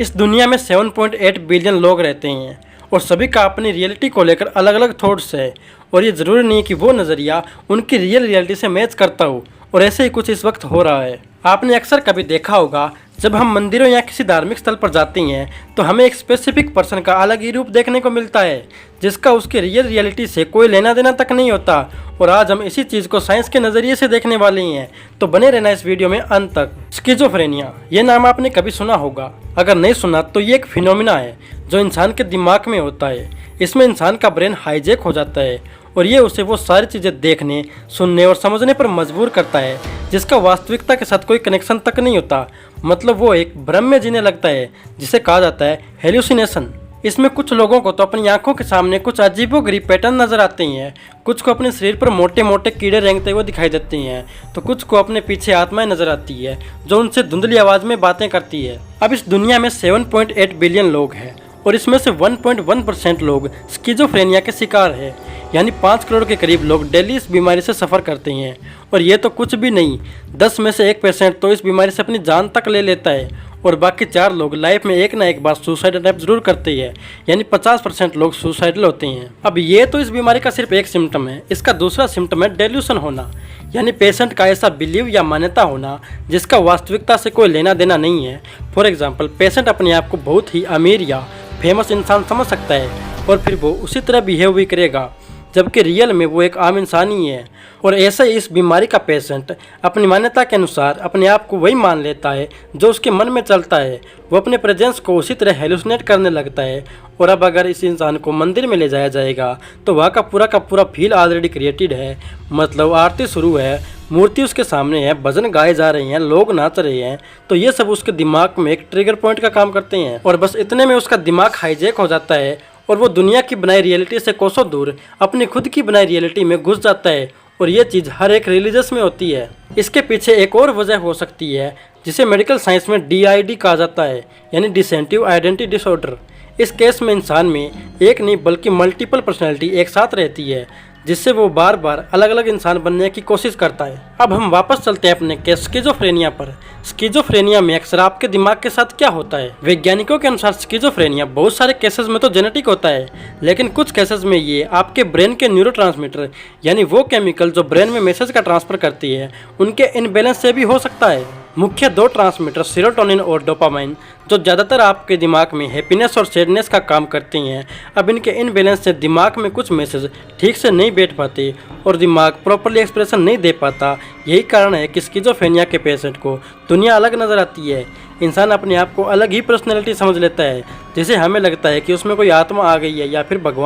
इस दुनिया में 7.8 बिलियन लोग रहते हैं और सभी का अपनी रियलिटी को लेकर अलग अलग थॉट्स है और ये ज़रूरी नहीं कि वो नज़रिया उनकी रियल रियलिटी से मैच करता हो और ऐसे ही कुछ इस वक्त हो रहा है। आपने अक्सर कभी देखा होगा जब हम मंदिरों या किसी धार्मिक स्थल पर जाते हैं तो हमें एक स्पेसिफिक पर्सन का अलग ही रूप देखने को मिलता है जिसका उसके रियल रियलिटी से कोई लेना देना तक नहीं होता। और आज हम इसी चीज़ को साइंस के नज़रिए से देखने वाले हैं, तो बने रहना इस वीडियो में अंत तक। स्किज़ोफ्रेनिया, ये नाम आपने कभी सुना होगा, अगर नहीं सुना तो ये एक फिनोमिना है जो इंसान के दिमाग में होता है। इसमें इंसान का ब्रेन हाईजैक हो जाता है और ये उसे वो सारी चीज़ें देखने, सुनने और समझने पर मजबूर करता है जिसका वास्तविकता के साथ कोई कनेक्शन तक नहीं होता। मतलब वो एक भ्रम में जीने लगता है जिसे कहा जाता है हेल्यूसिनेशन। इसमें कुछ लोगों को तो अपनी आंखों के सामने कुछ अजीबोगरीब पैटर्न नजर आते हैं, कुछ को अपने शरीर पर मोटे मोटे कीड़े रेंगते हुए दिखाई देते हैं, तो कुछ को अपने पीछे आत्माएं नजर आती है जो उनसे धुंधली आवाज़ में बातें करती है। अब इस दुनिया में 7.8 बिलियन लोग हैं और इसमें से 1.1% लोग स्किज़ोफ्रेनिया के शिकार हैं, यानी 5 करोड़ के करीब लोग डेली इस बीमारी से सफ़र करते हैं। और ये तो कुछ भी नहीं, 10 में से 1% तो इस बीमारी से अपनी जान तक ले लेता है और बाकी 4 लोग लाइफ में एक ना एक बार सुसाइड अटेम्प्ट जरूर करते हैं, यानी 50% लोग सुसाइडल होते हैं। अब ये तो इस बीमारी का सिर्फ एक सिम्टम है, इसका दूसरा सिम्टम है डेल्यूशन होना, यानी पेशेंट का ऐसा बिलीव या मान्यता होना जिसका वास्तविकता से कोई लेना देना नहीं है। फॉर एग्जाम्पल, पेशेंट अपने आप को बहुत ही अमीर या फेमस इंसान समझ सकता है और फिर वो उसी तरह बिहेव भी करेगा जबकि रियल में वो एक आम इंसान ही है। और ऐसे ही इस बीमारी का पेशेंट अपनी मान्यता के अनुसार अपने आप को वही मान लेता है जो उसके मन में चलता है। वो अपने प्रेजेंस को उसी तरह हेलुसिनेट करने लगता है। और अब अगर इस इंसान को मंदिर में ले जाया जाएगा तो वहाँ का पूरा फील ऑलरेडी क्रिएटेड है। मतलब आरती शुरू है, मूर्ति उसके सामने है, भजन गाए जा रहे हैं, लोग नाच रहे हैं, तो ये सब उसके दिमाग में एक ट्रिगर पॉइंट का काम करते हैं और बस इतने में उसका दिमाग हाईजैक हो जाता है और वो दुनिया की बनाई रियलिटी से कोसों दूर अपनी खुद की बनाई रियलिटी में घुस जाता है। और ये चीज़ हर एक रिलीजियस में होती है। इसके पीछे एक और वजह हो सकती है जिसे मेडिकल साइंस में DID कहा जाता है, यानी डिसेंटिव आइडेंटिटी डिसऑर्डर। इस केस में इंसान में एक नहीं बल्कि मल्टीपल पर्सनैलिटी एक साथ रहती है जिससे वो बार बार अलग अलग इंसान बनने की कोशिश करता है। अब हम वापस चलते हैं अपने केस स्किज़ोफ्रेनिया पर। स्किज़ोफ्रेनिया में अक्सर आपके दिमाग के साथ क्या होता है? वैज्ञानिकों के अनुसार स्किज़ोफ्रेनिया बहुत सारे केसेस में तो जेनेटिक होता है, लेकिन कुछ केसेस में ये आपके ब्रेन के न्यूरोट्रांसमीटर यानी वो केमिकल जो ब्रेन में मैसेज का ट्रांसफर करती है उनके इनबैलेंस से भी हो सकता है। मुख्य 2 ट्रांसमीटर सेरोटोनिन और डोपामाइन जो ज़्यादातर आपके दिमाग में हैप्पीनेस और सैडनेस का काम करते हैं, अब इनके इनबैलेंस से दिमाग में कुछ मैसेज ठीक से नहीं बैठ पाते और दिमाग प्रॉपर्ली एक्सप्रेशन नहीं दे पाता। यही कारण है कि स्किज़ोफ्रेनिया के पेशेंट को दुनिया अलग नज़र आती है। इंसान अपने आप को अलग ही पर्सनैलिटी समझ लेता है, जिसे हमें लगता है कि उसमें कोई आत्मा आ गई है या फिर भगवान